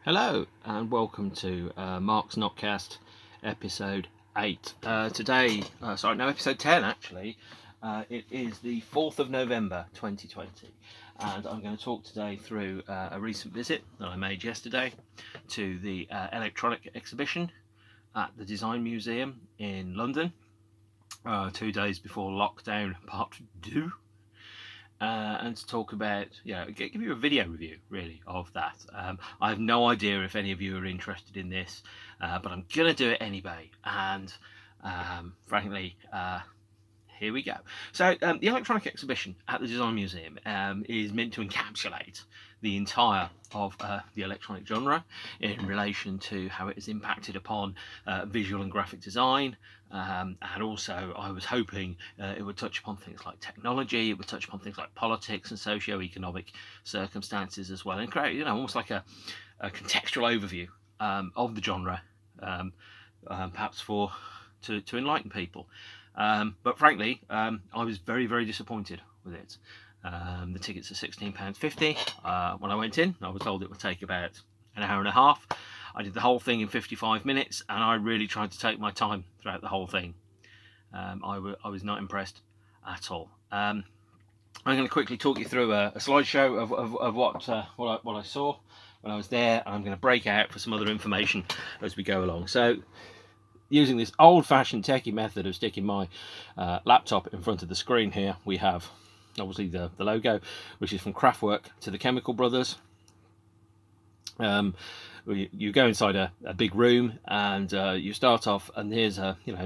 Hello and welcome to Mark's NOTCAST episode 8. Episode 10 actually. It is the 4th of November 2020 and I'm going to talk today through a recent visit that I made yesterday to the electronic exhibition at the Design Museum in London 2 days before lockdown part 2. And to talk about, give you a video review really of that. I have no idea if any of you are interested in this, but I'm gonna do it anyway. And frankly, here we go. So the electronic exhibition at the Design Museum is meant to encapsulate the entire of the electronic genre in relation to how it has impacted upon visual and graphic design, and also I was hoping it would touch upon things like technology, it would touch upon things like politics and socio-economic circumstances as well, and create almost like a contextual overview of the genre, perhaps to enlighten people. But frankly, I was very, very disappointed with it. The tickets are £16.50. When I went in, I was told it would take about an hour and a half. I did the whole thing in 55 minutes, and I really tried to take my time throughout the whole thing. I was not impressed at all. I'm going to quickly talk you through a slideshow of what I saw when I was there. I'm going to break out for some other information as we go along. So, using this old-fashioned techie method of sticking my laptop in front of the screen here, we have obviously the logo, which is from Kraftwerk to the Chemical Brothers. You go inside a big room and you start off, and here's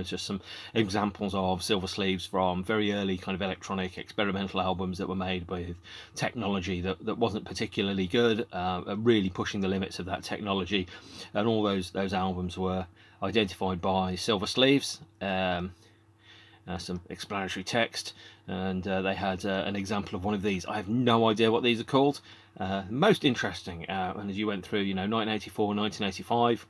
just some examples of silver sleeves from very early kind of electronic experimental albums that were made with technology that wasn't particularly good, really pushing the limits of that technology, and all those albums were identified by silver sleeves, some explanatory text, and they had an example of one of these. I have no idea what these are called. Most interesting, and as you went through 1984, 1985,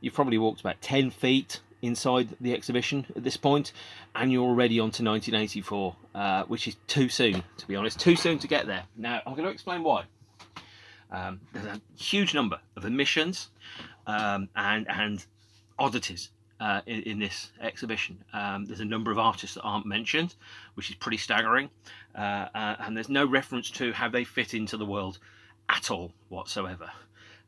you've probably walked about 10 feet inside the exhibition at this point, and you're already on to 1984, which is too soon, to be honest, too soon to get there. Now I'm going to explain why. There's a huge number of omissions and oddities in this exhibition. There's a number of artists that aren't mentioned, which is pretty staggering, and there's no reference to how they fit into the world at all whatsoever.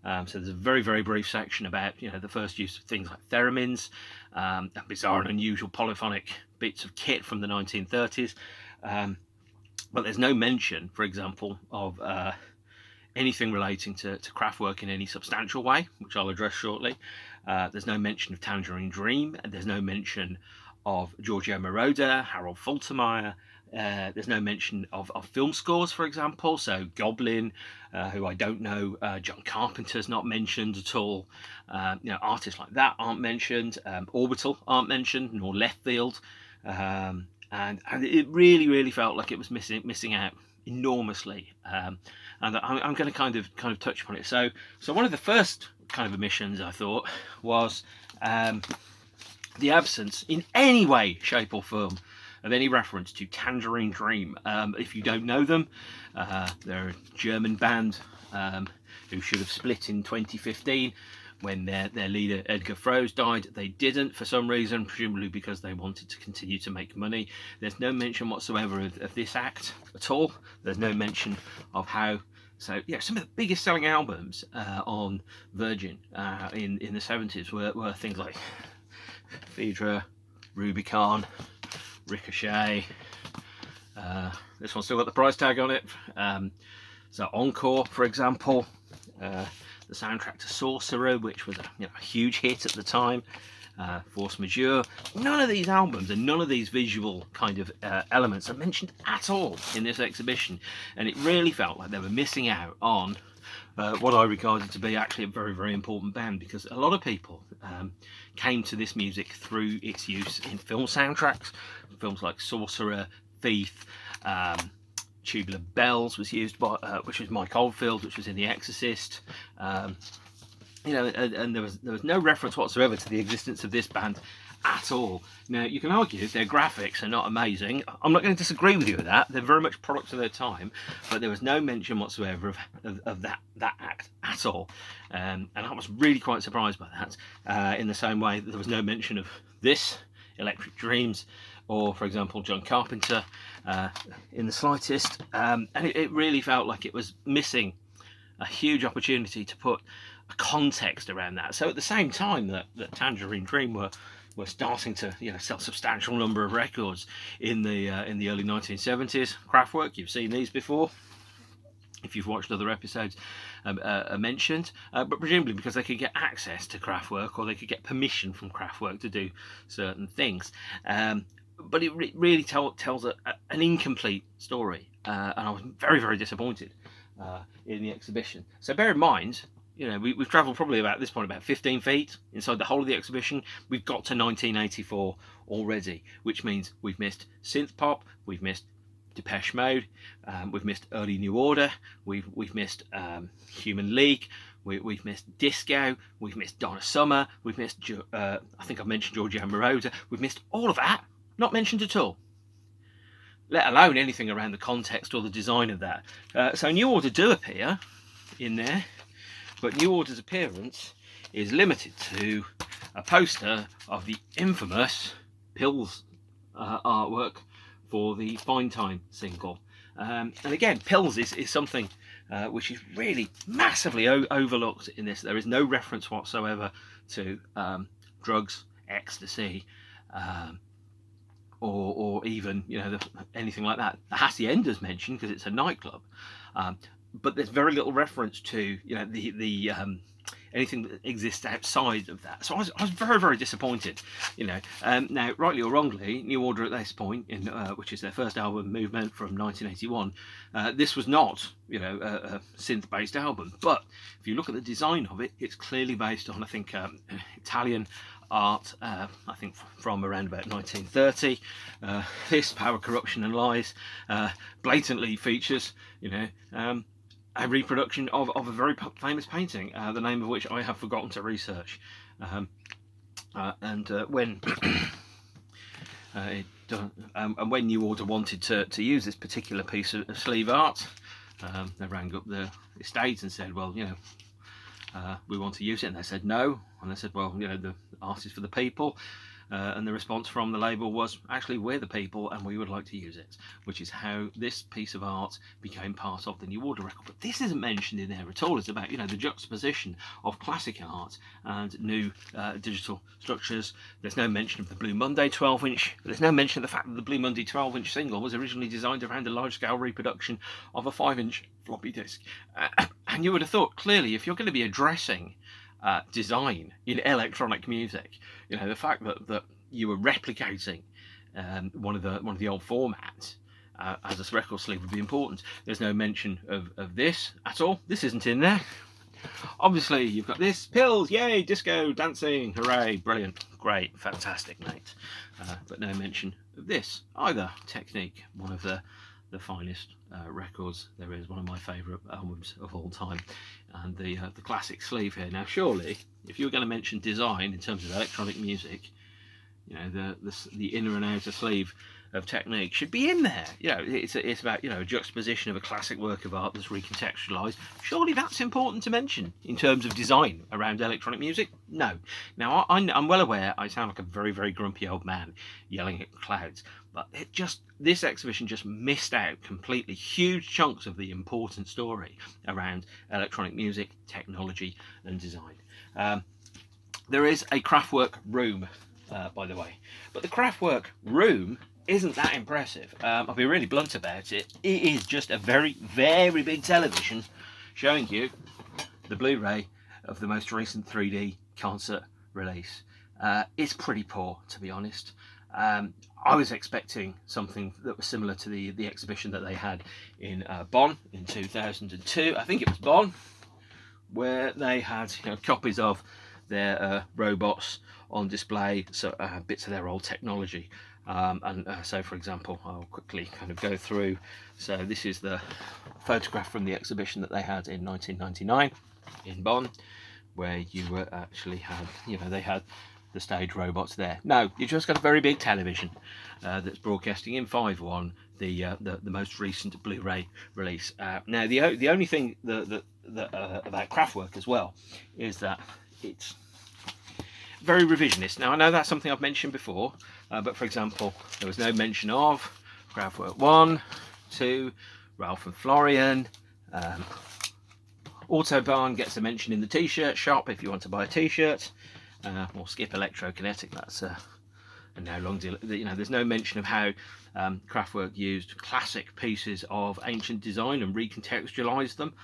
So there's a very, very brief section about the first use of things like theremins, and bizarre and unusual polyphonic bits of kit from the 1930s, but there's no mention, for example, of anything relating to Kraftwerk in any substantial way, which I'll address shortly. There's no mention of Tangerine Dream, and there's no mention of Giorgio Moroder, Harold Faltermeyer. There's no mention of film scores, for example. So Goblin, who I don't know, John Carpenter's not mentioned at all. Artists like that aren't mentioned. Orbital aren't mentioned, nor Left Field, and it really, really felt like it was missing out enormously. And I'm going to kind of touch upon it. So one of the first kind of omissions, I thought, was the absence in any way, shape or form of any reference to Tangerine Dream. If you don't know them, they're a German band who should have split in 2015 when their leader Edgar Froese died. They didn't, for some reason, presumably because they wanted to continue to make money. There's no mention whatsoever of this act at all. There's no mention of how. So some of the biggest selling albums on Virgin in the 70s were things like Phaedra, Rubicon, Ricochet. This one's still got the price tag on it. So Encore, for example, the soundtrack to Sorcerer, which was a huge hit at the time. Force Majeure. None of these albums and none of these visual kind of elements are mentioned at all in this exhibition, and it really felt like they were missing out on what I regarded to be actually a very, very important band, because a lot of people came to this music through its use in film soundtracks. Films like Sorcerer, Thief, Tubular Bells was used by, which was Mike Oldfield, which was in The Exorcist. And there was no reference whatsoever to the existence of this band at all. Now, you can argue their graphics are not amazing. I'm not going to disagree with you with that. They're very much product of their time, but there was no mention whatsoever of that act at all. And I was really quite surprised by that. In the same way, there was no mention of this, Electric Dreams, or, for example, John Carpenter, in the slightest. And it really felt like it was missing a huge opportunity to put a context around that. So at the same time that Tangerine Dream were starting to sell substantial number of records in the early 1970s, Kraftwerk, you've seen these before if you've watched other episodes, mentioned, but presumably because they could get access to Kraftwerk, or they could get permission from Kraftwerk to do certain things. But it really tells an incomplete story, and I was very, very disappointed in the exhibition. So bear in mind, we've travelled probably about this point about 15 feet inside the whole of the exhibition. We've got to 1984 already, which means we've missed synth pop, we've missed Depeche Mode, we've missed early New Order, we've missed Human League, we've missed disco, we've missed Donna Summer, we've missed I think I've mentioned Giorgio Moroder. We've missed all of that, not mentioned at all, let alone anything around the context or the design of that. So New Order do appear in there, but New Order's appearance is limited to a poster of the infamous Pills artwork for the Fine Time single. And again, Pills is something which is really massively overlooked in this. There is no reference whatsoever to drugs, ecstasy, or even anything like that. The Hacienda's mentioned because it's a nightclub, but there's very little reference to the anything that exists outside of that. So I was very, very disappointed. Now, rightly or wrongly, New Order at this point, in which is their first album, Movement, from 1981, this was not a synth-based album. But if you look at the design of it, it's clearly based on, I think, Italian art, I think from around about 1930. This, Power, Corruption and Lies, blatantly features a reproduction of a very famous painting, the name of which I have forgotten to research. And when New Order wanted to use this particular piece of sleeve art, they rang up the estate and said, well, we want to use it, and they said no, and they said, well, the art is for the people. And the response from the label was, actually, we're the people and we would like to use it, which is how this piece of art became part of the New Order record. But this isn't mentioned in there at all. It's about the juxtaposition of classic art and new digital structures. There's no mention of the Blue Monday 12-inch. There's no mention of the fact that the Blue Monday 12-inch single was originally designed around a large-scale reproduction of a 5-inch floppy disk. And you would have thought, clearly, if you're going to be addressing design in electronic music, the fact that you were replicating one of the old formats as a record sleeve would be important. There's no mention of this at all. This isn't in there. Obviously, you've got this, Pills, yay, disco, dancing, hooray, brilliant, great, fantastic, mate. But no mention of this either. Technique, one of the finest records there is, one of my favourite albums of all time, and the classic sleeve here. Now, surely, if you were going to mention design in terms of electronic music, the inner and outer sleeve of Technique should be in there. It's about a juxtaposition of a classic work of art that's recontextualised. Surely that's important to mention in terms of design around electronic music. No. Now, I'm well aware I sound like a very, very grumpy old man yelling at clouds, but this exhibition just missed out completely huge chunks of the important story around electronic music, technology and design. There is a Kraftwerk room, by the way, but the Kraftwerk room isn't that impressive. I'll be really blunt about it. It is just a very, very big television showing you the Blu-ray of the most recent 3D concert release. It's pretty poor, to be honest. I was expecting something that was similar to the exhibition that they had in Bonn in 2002. I think it was Bonn, where they had copies of their robots on display, so bits of their old technology. So, for example, I'll quickly kind of go through. So this is the photograph from the exhibition that they had in 1999 in Bonn, where you actually had, they had the stage robots there. No, you've just got a very big television that's broadcasting in 5:1 the most recent Blu-ray release. Now the only thing that about Kraftwerk as well is that it's very revisionist. Now I know that's something I've mentioned before, but for example, there was no mention of Kraftwerk 1, 2, Ralph and Florian. Autobahn gets a mention in the t-shirt shop if you want to buy a t-shirt, or Skip Electrokinetic. That's and no longer, you know, there's no mention of how Kraftwerk used classic pieces of ancient design and recontextualized them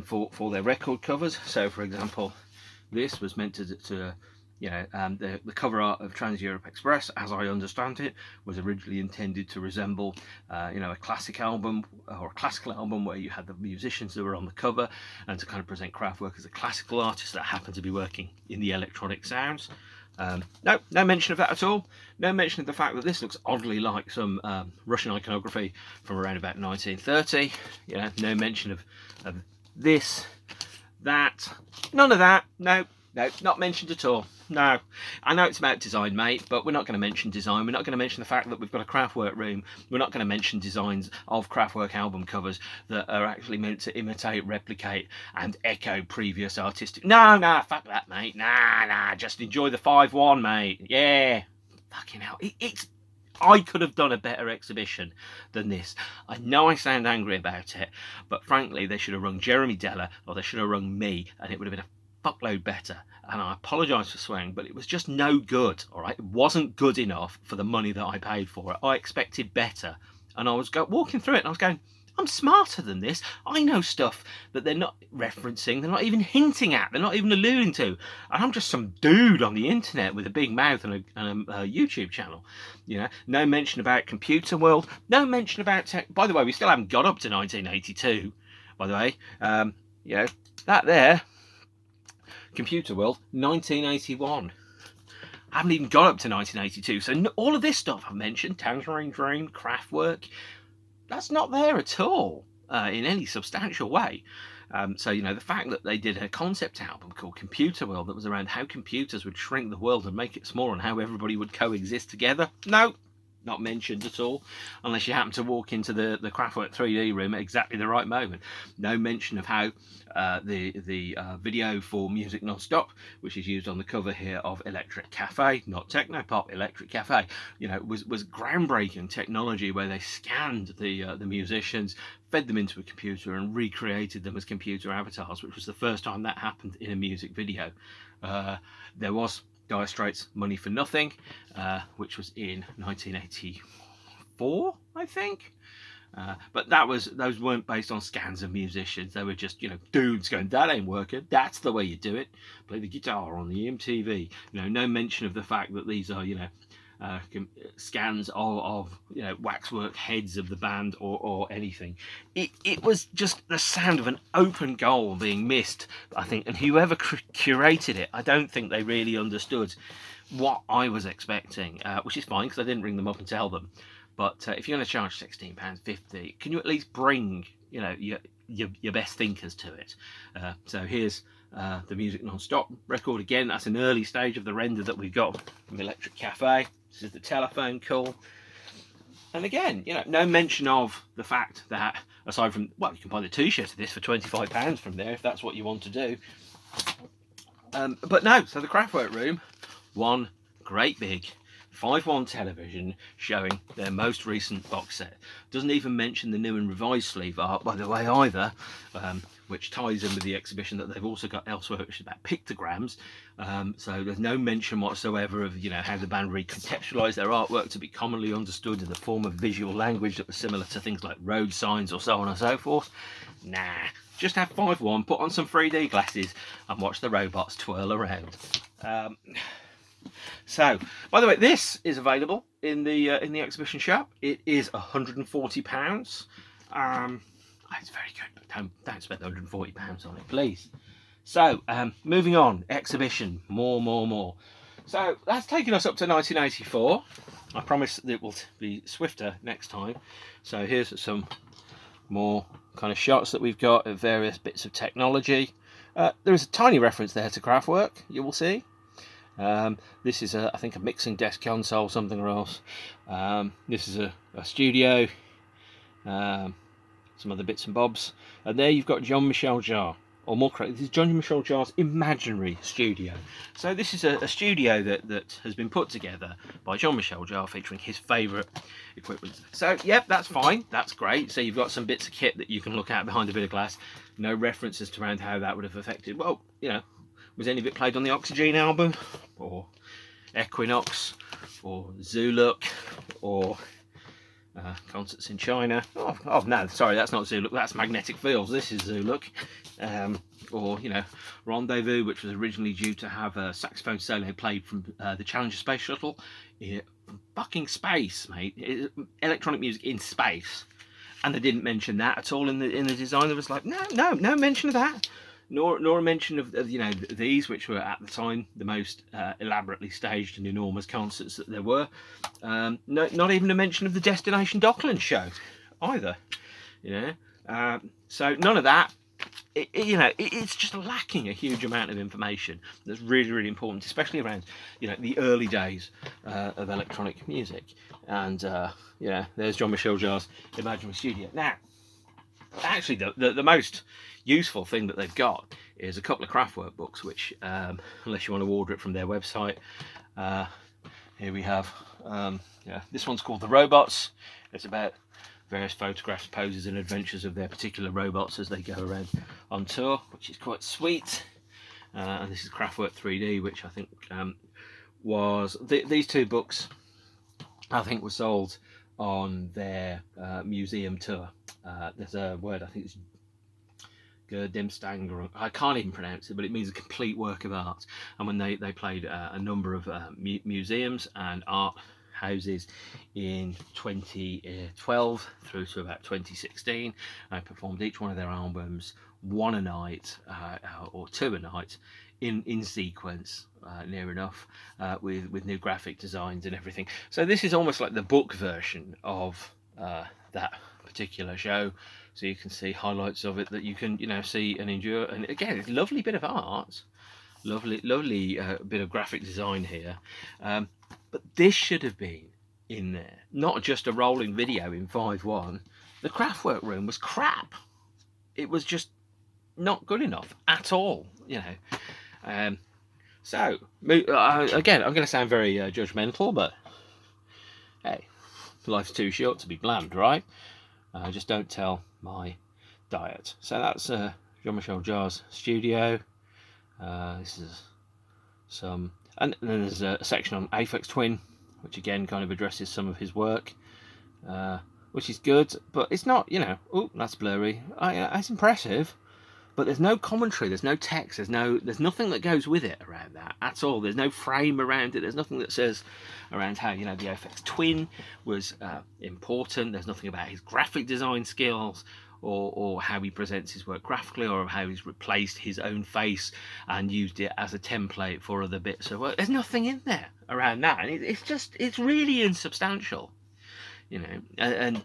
for their record covers. So, for example, this was meant to you know, the cover art of Trans-Europe Express, as I understand it, was originally intended to resemble, you know, a classic album or a classical album where you had the musicians that were on the cover, and to kind of present Kraftwerk as a classical artist that happened to be working in the electronic sounds. No mention of that at all. No mention of the fact that this looks oddly like some Russian iconography from around about 1930. You know, no mention of this, that, none of that. No, not mentioned at all. No, I know it's about design, mate, but we're not going to mention design. We're not going to mention the fact that we've got a Kraftwerk room. We're not going to mention designs of Kraftwerk album covers that are actually meant to imitate, replicate, and echo previous artistic. No, fuck that, mate. Nah, just enjoy the 5:1, mate. Yeah, fucking hell. I could have done a better exhibition than this. I know I sound angry about it, but frankly, they should have rung Jeremy Deller, or they should have rung me, and it would have been a fuckload better. And I apologise for swearing, but it was just no good. All right, it wasn't good enough for the money that I paid for it. I expected better, and I was walking through it, and I was going, I'm smarter than this. I know stuff that they're not referencing, they're not even hinting at, they're not even alluding to, and I'm just some dude on the internet with a big mouth and a YouTube channel. You know, no mention about Computer World, no mention about tech. By the way, we still haven't got up to 1982. By the way, you know, that there. Computer World, 1981. I haven't even got up to 1982. So all of this stuff I've mentioned, Tangerine Dream, Kraftwerk, that's not there at all in any substantial way. So, you know, the fact that they did a concept album called Computer World that was around how computers would shrink the world and make it smaller and how everybody would coexist together, no, not mentioned at all, unless you happen to walk into the Kraftwerk 3D room at exactly the right moment. No mention of how the video for Music Non-Stop, which is used on the cover here of Electric Cafe, not Technopop, Electric Cafe, you know, was groundbreaking technology where they scanned the musicians, fed them into a computer and recreated them as computer avatars, which was the first time that happened in a music video. There was Dire Straits' Money for Nothing, which was in 1984, I think. But those weren't based on scans of musicians. They were just, you know, dudes going, that ain't working. That's the way you do it. Play the guitar on the MTV. You know, no mention of the fact that these are, you know, scans of you know, waxwork heads of the band or anything. It was just the sound of an open goal being missed, I think, and whoever curated it, I don't think they really understood what I was expecting, which is fine because I didn't ring them up and tell them. But if you're going to charge £16.50, can you at least bring, you know, your best thinkers to it? So here's the Music Non-Stop record again. That's an early stage of the render that we've got from Electric Cafe. This is the telephone call. And again, you know, no mention of the fact that, aside from, well, you can buy the t-shirt of this for £25 from there if that's what you want to do. But no, so the Kraftwerk room, one great big 5:1 television showing their most recent box set. Doesn't even mention the new and revised sleeve art, by the way, either, which ties in with the exhibition that they've also got elsewhere, which is about pictograms. So there's no mention whatsoever of, you know, how the band recontextualised their artwork to be commonly understood in the form of visual language that was similar to things like road signs or so on and so forth. Nah, just have 5:1, put on some 3D glasses and watch the robots twirl around. So, by the way, this is available in the exhibition shop. It is £140. It's very good, but don't spend £140 on it, please. So, moving on, exhibition, more. So that's taken us up to 1984. I promise that it will be swifter next time. So here's some more kind of shots that we've got of various bits of technology. There is a tiny reference there to Kraftwerk, you will see. This is I think a mixing desk console, something or else. This is a studio, some other bits and bobs, and there you've got Jean-Michel Jarre, or more correct, this is Jean-Michel Jarre's imaginary studio. So this is a studio that has been put together by Jean-Michel Jarre, featuring his favourite equipment. So yep, that's fine, that's great. So you've got some bits of kit that you can look at behind a bit of glass. No references to around how that would have affected, well, you know, was any of it played on the Oxygen album, or Equinox, or Zuluk, or Concerts in China? Oh no, sorry, that's not Zuluk, that's Magnetic Fields, this is Zuluk. Or, you know, Rendezvous, which was originally due to have a saxophone solo played from the Challenger space shuttle. Fucking space, mate. Electronic music in space. And they didn't mention that at all in the design. There was like, no mention of that. Nor a mention of you know, these, which were at the time the most elaborately staged and enormous concerts that there were. Not even a mention of the Destination Dockland show either. You know, so none of that. It's just lacking a huge amount of information that's really, really important, especially around, you know, the early days of electronic music. And there's Jean-Michel Jarre's imaginary studio. Now, actually, the most useful thing that they've got is a couple of Kraftwerk books, which, unless you want to order it from their website, here we have. This one's called The Robots. It's about various photographs, poses and adventures of their particular robots as they go around on tour, which is quite sweet. And this is Kraftwerk 3D, which I think was these two books I think were sold on their museum tour. There's a word, I think it's Gerdimstanger, I can't even pronounce it, but it means a complete work of art. And when they played a number of museums and art houses in 2012 through to about 2016, I performed each one of their albums one a night or two a night in sequence, near enough, with new graphic designs and everything. So this is almost like the book version of that particular show. So you can see highlights of it that you can, you know, see and endure. And again, it's a lovely bit of art, lovely bit of graphic design here. But this should have been in there, not just a rolling video in 5.1. The Kraftwerk room was crap. It was just not good enough at all, you know. So again, I'm going to sound very judgmental, but hey, life's too short to be bland, right? Just don't tell my diet. So that's Jean-Michel Jarre's studio. This is some, and then there's a section on Aphex Twin, which again kind of addresses some of his work, which is good, but it's not, you know, oh, that's blurry. It's impressive, but there's no commentary, there's no text, there's nothing that goes with it around that at all. There's no frame around it. There's nothing that says around how, you know, the Aphex Twin was important. There's nothing about his graphic design skills, or how he presents his work graphically, or how he's replaced his own face and used it as a template for other bits of work. There's nothing in there around that, and it's really insubstantial, you know. And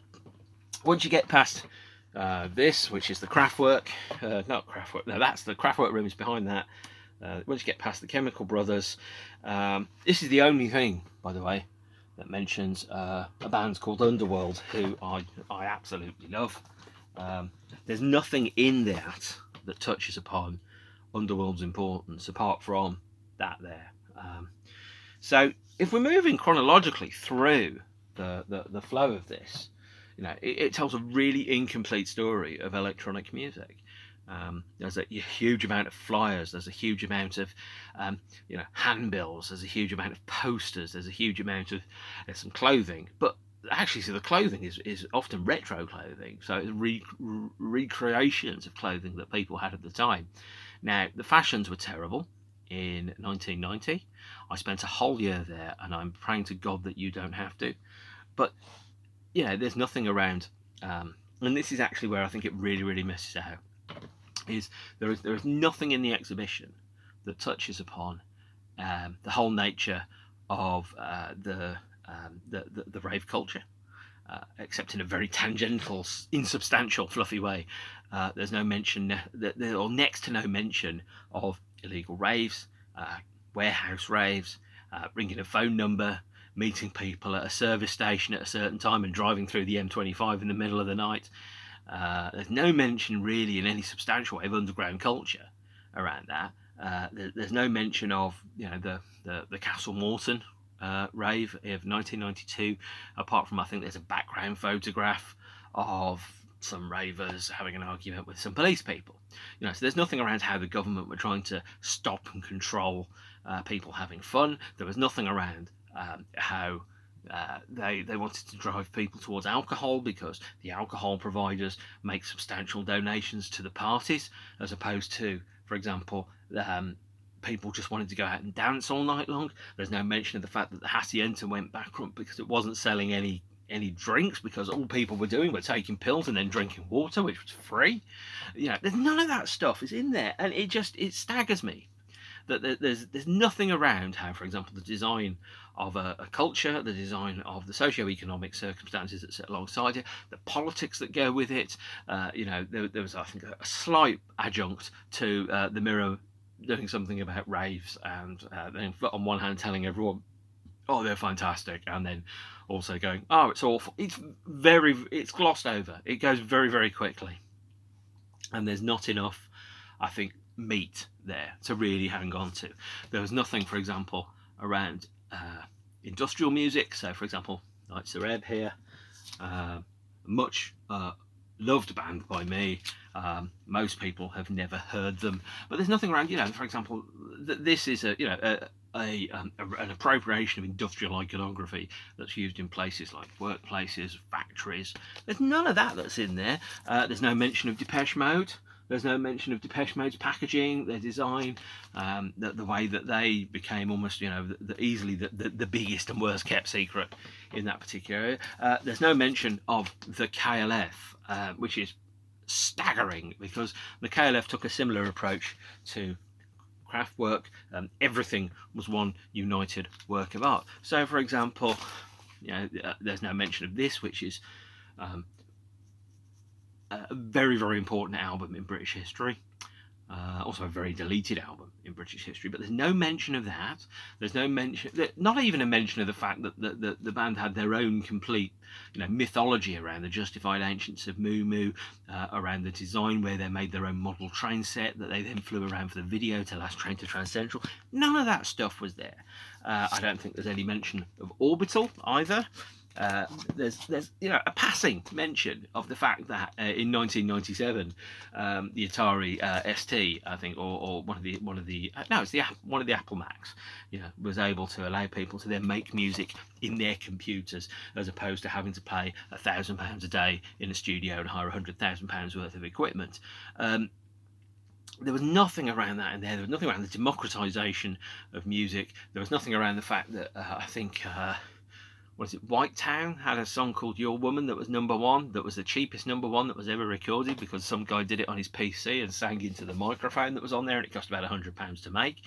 once you get past this, which is the Kraftwerk, not Kraftwerk, no, that's the Kraftwerk room is behind that. Once you get past the Chemical Brothers, this is the only thing, by the way, that mentions a band called Underworld, who I absolutely love. There's nothing in that touches upon Underworld's importance apart from that there. So if we're moving chronologically through the flow of this, you know, it tells a really incomplete story of electronic music. There's a huge amount of flyers, there's a huge amount of handbills, there's a huge amount of posters, there's a huge amount of some clothing, but actually, so the clothing is often retro clothing, so it's recreations of clothing that people had at the time. Now, the fashions were terrible in 1990. I spent a whole year there, and I'm praying to God that you don't have to. But, you know, there's nothing around, and this is actually where I think it really, really misses out, is there is nothing in the exhibition that touches upon the whole nature of the rave culture, except in a very tangential, insubstantial, fluffy way. There's no mention, or next to no mention, of illegal raves, warehouse raves, ringing a phone number, meeting people at a service station at a certain time and driving through the M25 in the middle of the night. There's no mention really in any substantial way of underground culture around that. There's no mention of the Castle Morton rave of 1992, apart from I think there's a background photograph of some ravers having an argument with some police people. So there's nothing around how the government were trying to stop and control people having fun. There was nothing around how they wanted to drive people towards alcohol, because the alcohol providers make substantial donations to the parties, as opposed to, for example, people just wanted to go out and dance all night long. There's no mention of the fact that the Hacienda went bankrupt because it wasn't selling any drinks, because all people were doing were taking pills and then drinking water, which was free. There's none of that stuff is in there, and it staggers me that there's nothing around how, for example, the design of a culture, the design of the socio-economic circumstances that sit alongside it, the politics that go with it. There was, I think, a slight adjunct to the Mirror doing something about raves, and then on one hand telling everyone, oh, they're fantastic, and then also going, oh, it's awful. It's glossed over. It goes very, very quickly, and there's not enough, I think, meat there to really hang on to. There was nothing, for example, around industrial music. So, for example, Nitzer Ebb here, much loved band by me. Most people have never heard them, but there's nothing around. For example, this is an appropriation of industrial iconography that's used in places like workplaces, factories. There's none of that that's in there. There's no mention of Depeche Mode. There's no mention of Depeche Mode's packaging, their design, the way that they became almost, easily the biggest and worst kept secret in that particular area. There's no mention of the KLF, which is staggering, because the KLF took a similar approach to Kraftwerk. Everything was one united work of art. So, for example, there's no mention of this, which is a very, very important album in British history. Also a very deleted album in British history, but there's no mention of that. There's no mention, not even a mention of the fact that the band had their own complete, mythology around the Justified Ancients of Moo Moo, around the design where they made their own model train set that they then flew around for the video to Last Train to Trans Central. None of that stuff was there. I don't think there's any mention of Orbital either. There's a passing mention of the fact that in 1997 the Atari ST, I think, or one of the Apple Macs, was able to allow people to then make music in their computers, as opposed to having to pay £1,000 a day in a studio and hire £100,000 worth of equipment. There was nothing around that in there. There was nothing around the democratization of music. There was nothing around the fact that I think Whitetown had a song called Your Woman that was #1, that was the cheapest #1 that was ever recorded, because some guy did it on his PC and sang into the microphone that was on there, and it cost about £100 to make.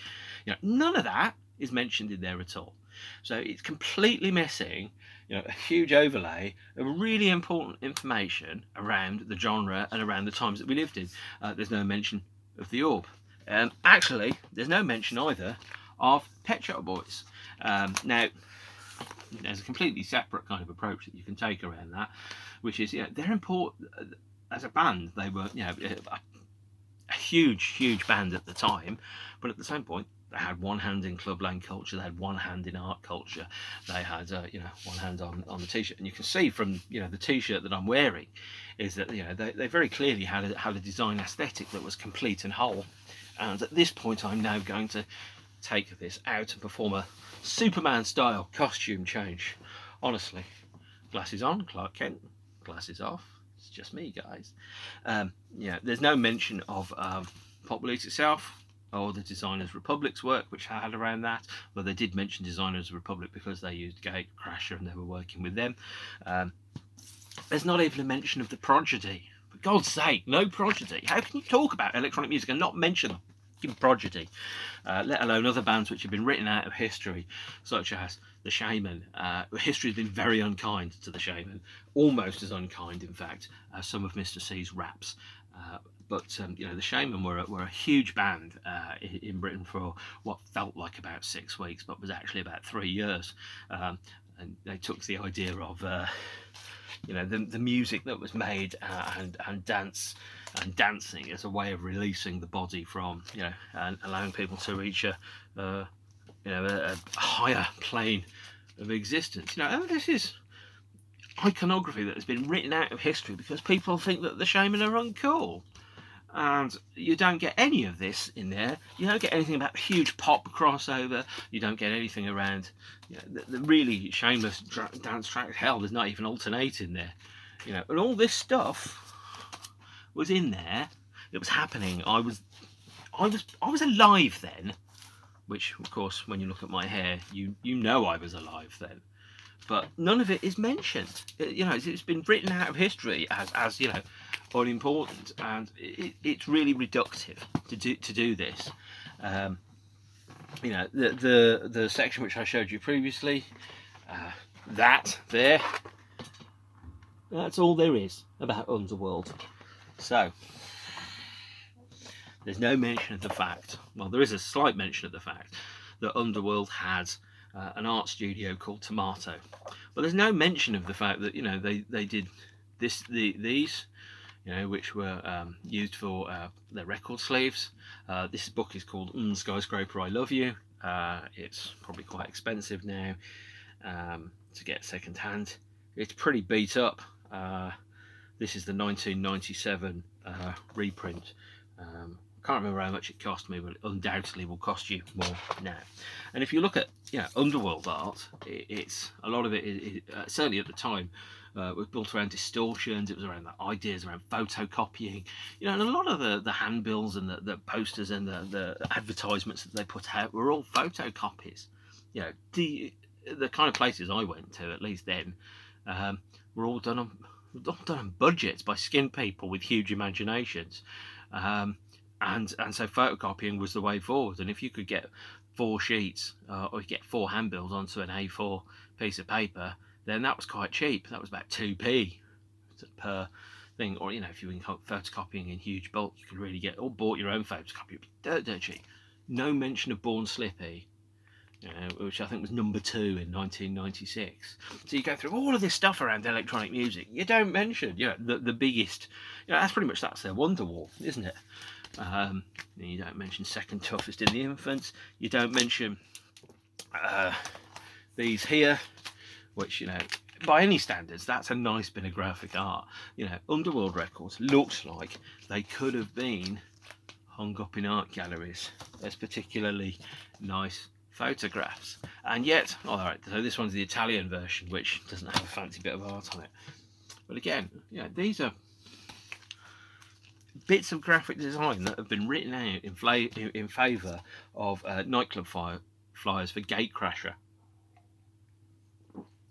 None of that is mentioned in there at all. So it's completely missing, a huge overlay of really important information around the genre and around the times that we lived in. There's no mention of the Orb. Actually, there's no mention either of Pet Shop Boys. Now, there's a completely separate kind of approach that you can take around that, which is, they're important as a band. They were, a huge band at the time, but at the same point, they had one hand in clubland culture, they had one hand in art culture, they had, one hand on the t-shirt. And you can see from, the t-shirt that I'm wearing, is that, they very clearly had a design aesthetic that was complete and whole. And at this point, I'm now going to take this out and perform a Superman style costume change. Honestly, glasses on, Clark Kent, glasses off, it's just me, guys. There's no mention of Pop Police itself or the Designers Republic's work, which I had around that, but they did mention Designers Republic because they used Gatecrasher and they were working with them. There's not even a mention of the Prodigy. For God's sake, no Prodigy. How can you talk about electronic music and not mention them? Prodigy, let alone other bands which have been written out of history, such as the Shamen. History has been very unkind to the Shamen, almost as unkind, in fact, as some of Mr. C's raps. But you know, the Shamen were a huge band in Britain for what felt like about 6 weeks, but was actually about 3 years. And they took the idea of you know, the music that was made and dancing as a way of releasing the body from, you know, and allowing people to reach a you know, a higher plane of existence. You know, and this is iconography that has been written out of history because people think that the Shamen are uncool. And you don't get any of this in there. You don't get anything about huge pop crossover. You don't get anything around, you know, the really shameless dance track. Hell, there's not even alternate in there. You know, and all this stuff was in there. It was happening. I was alive then. Which, of course, when you look at my hair, you know I was alive then. But none of it is mentioned. You know, it's been written out of history as you know, unimportant, and it's really reductive to do this. You know, the section which I showed you previously, that there, that's all there is about Underworld. So there's no mention of the fact. Well, there is a slight mention of the fact that Underworld has an art studio called Tomato, but there's no mention of the fact that, you know, they did these, you know, which were used for their record sleeves. This book is called Skyscraper I Love You. It's probably quite expensive now to get second hand. It's pretty beat up. This is the 1997 reprint. Can't remember how much it cost me, but it undoubtedly will cost you more now. And if you look at, you know, Underworld art, it's a lot of it, certainly at the time, was built around distortions. It was around the ideas around photocopying, you know, and a lot of the handbills and the posters and the advertisements that they put out were all photocopies. You know, the kind of places I went to, at least then, were all done on budgets by skin people with huge imaginations. And so photocopying was the way forward. And if you could get 4 sheets or you get 4 handbills onto an A4 piece of paper, then that was quite cheap. That was about 2p per thing. Or, you know, if you were photocopying in huge bulk, you could really get, or bought your own photocopy. It would be dirt cheap. No mention of Born Slippy, which I think was number 2 in 1996. So you go through all of this stuff around electronic music. You don't mention, you know, the biggest, you know, that's their Wonderwall, isn't it? You don't mention Second Toughest in the Infants. You don't mention these here, which, you know, by any standards, that's a nice bit of graphic art. You know, Underworld records looks like they could have been hung up in art galleries as particularly nice photographs. And yet, all right, so this one's the Italian version, which doesn't have a fancy bit of art on it. But again, you know, these are bits of graphic design that have been written out in favour of nightclub flyers for Gatecrasher,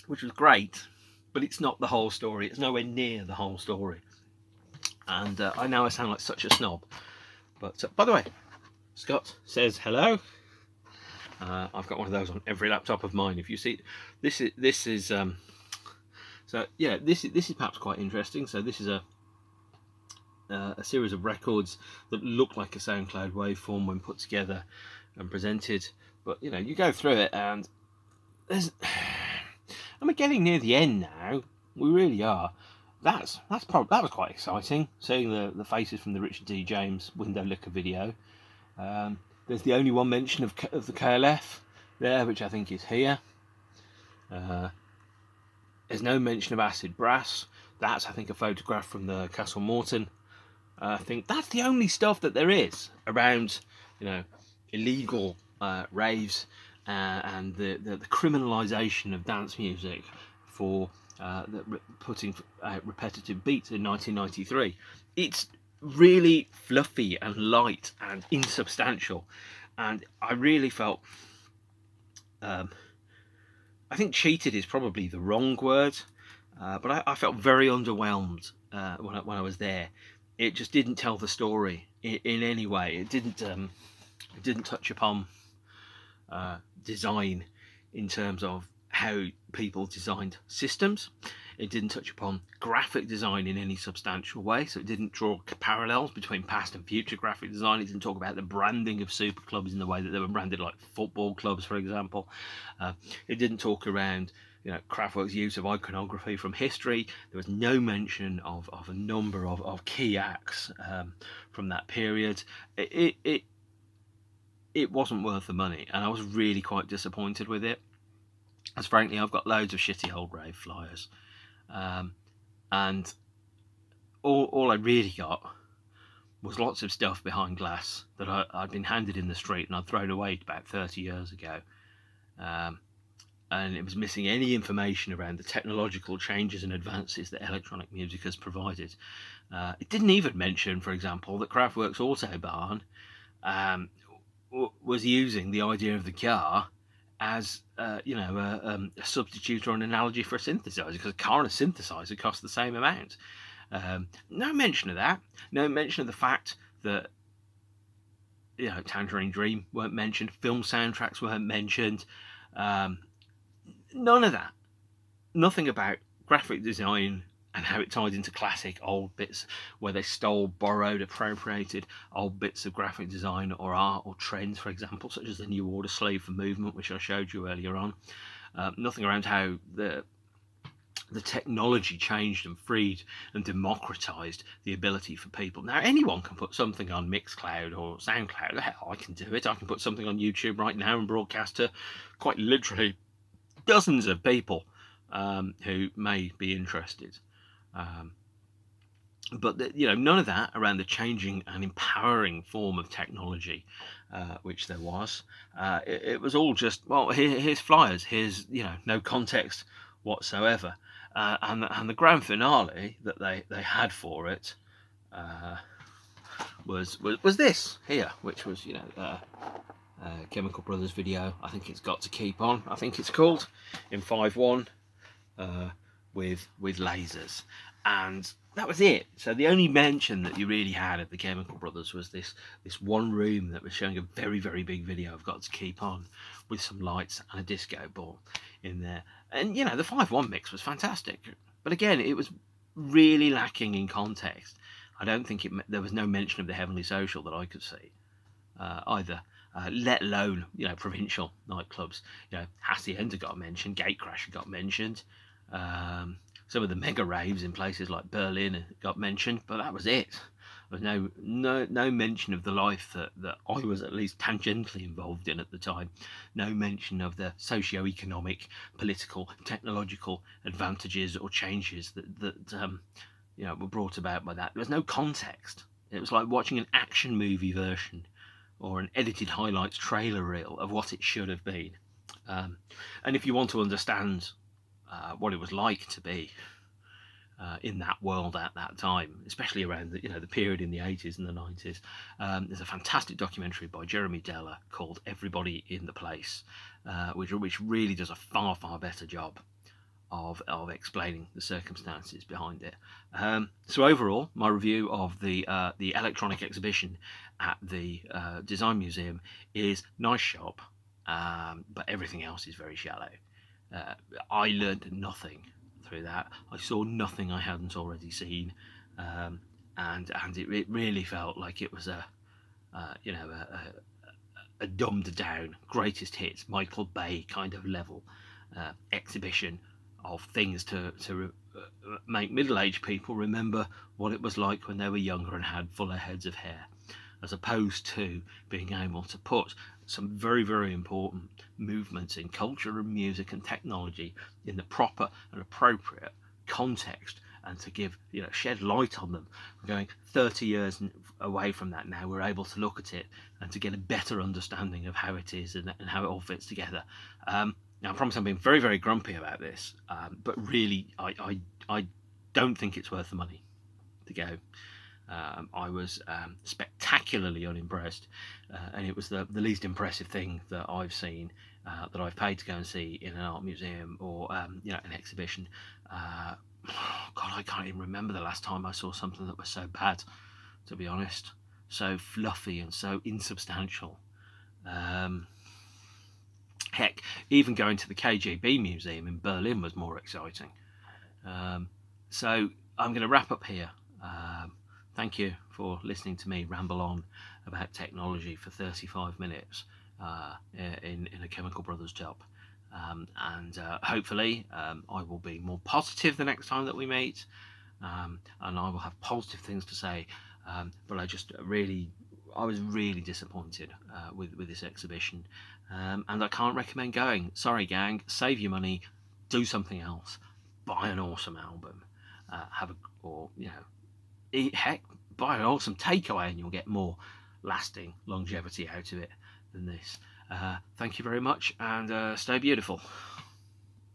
which was great, but it's not the whole story. It's nowhere near the whole story. And I know I sound like such a snob, but by the way, Scott says hello. I've got one of those on every laptop of mine. If you see, this is so yeah, this is perhaps quite interesting. So this is a series of records that look like a SoundCloud waveform when put together and presented. But, you know, you go through it and we're getting near the end now. We really are. That was quite exciting, seeing the faces from the Richard D. James Window Liquor video. There's the only one mention of the KLF there, which I think is here. There's no mention of Acid Brass. That's, I think, a photograph from the Castle Morton. I think that's the only stuff that there is around, you know, illegal raves and the criminalisation of dance music for putting out repetitive beats in 1993. It's really fluffy and light and insubstantial, and I really felt I think cheated is probably the wrong word, but I felt very underwhelmed when I was there. It just didn't tell the story in any way. It didn't touch upon design in terms of how people designed systems. It didn't touch upon graphic design in any substantial way, so it didn't draw parallels between past and future graphic design. It didn't talk about the branding of super clubs in the way that they were branded, like football clubs, for example. It didn't talk around Kraftwerk's use of iconography from history. There was no mention of a number of key acts from that period. It wasn't worth the money, and I was really quite disappointed with it. As frankly, I've got loads of shitty old rave flyers, and all I really got was lots of stuff behind glass that I'd been handed in the street and I'd thrown away about 30 years ago. And it was missing any information around the technological changes and advances that electronic music has provided. It didn't even mention, for example, that Kraftwerk's Autobahn was using the idea of the car as a substitute or an analogy for a synthesizer, because a car and a synthesizer cost the same amount. No mention of that. No mention of the fact that Tangerine Dream weren't mentioned. Film soundtracks weren't mentioned. None of that. Nothing about graphic design and how it tied into classic old bits where they stole, borrowed, appropriated old bits of graphic design or art or trends, for example, such as the New Order Slave for Movement, which I showed you earlier on. Nothing around how the technology changed and freed and democratized the ability for people. Now, anyone can put something on Mixcloud or SoundCloud. Hell, I can do it. I can put something on YouTube right now and broadcast to quite literally dozens of people who may be interested. But none of that around the changing and empowering form of technology, which there was. It was all just, well, here's flyers, here's no context whatsoever. And the grand finale that they had for it was this here, which was Chemical Brothers video. I think it's Got to Keep On, I think it's called, in 5/1, with lasers, and that was it. So the only mention that you really had of the Chemical Brothers was this one room that was showing a very, very big video of Got to Keep On with some lights and a disco ball in there. And the 5/1 mix was fantastic, but again, it was really lacking in context. I don't think there was no mention of the Heavenly Social that I could see either. Let alone provincial nightclubs. Hacienda got mentioned, Gatecrasher got mentioned, some of the mega raves in places like Berlin got mentioned, but that was it. There was no mention of the life that I was at least tangentially involved in at the time. No mention of the socio-economic, political, technological advantages or changes that were brought about by that. There was no context. It was like watching an action movie version or an edited highlights trailer reel of what it should have been. And if you want to understand what it was like to be in that world at that time, especially around the period in the 80s and the 90s, there's a fantastic documentary by Jeremy Deller called Everybody in the Place, which really does a far, far better job of explaining the circumstances behind it. So overall, my review of the electronic exhibition at the Design Museum is nice shop, but everything else is very shallow. I learned nothing through that. I saw nothing I hadn't already seen, and it really felt like it was a dumbed down greatest hits Michael Bay kind of level exhibition of things to make middle-aged people remember what it was like when they were younger and had fuller heads of hair, as opposed to being able to put some very, very important movements in culture and music and technology in the proper and appropriate context, and to give shed light on them. Going 30 years away from that now, we're able to look at it and to get a better understanding of how it is and how it all fits together. Now, I promise I'm being very, very grumpy about this, but really, I don't think it's worth the money to go. I was spectacularly unimpressed, and it was the least impressive thing that I've seen, that I've paid to go and see in an art museum or an exhibition. God, I can't even remember the last time I saw something that was so bad, to be honest. So fluffy and so insubstantial. Heck, even going to the KGB museum in Berlin was more exciting. So I'm going to wrap up here. Thank you for listening to me ramble on about technology for 35 minutes in a Chemical Brothers job. And hopefully I will be more positive the next time that we meet, and I will have positive things to say. But I was really disappointed with this exhibition, and I can't recommend going. Sorry, gang. Save your money, do something else, buy an awesome album, heck, buy an awesome takeaway, and you'll get more lasting longevity out of it than this. Thank you very much, and stay beautiful.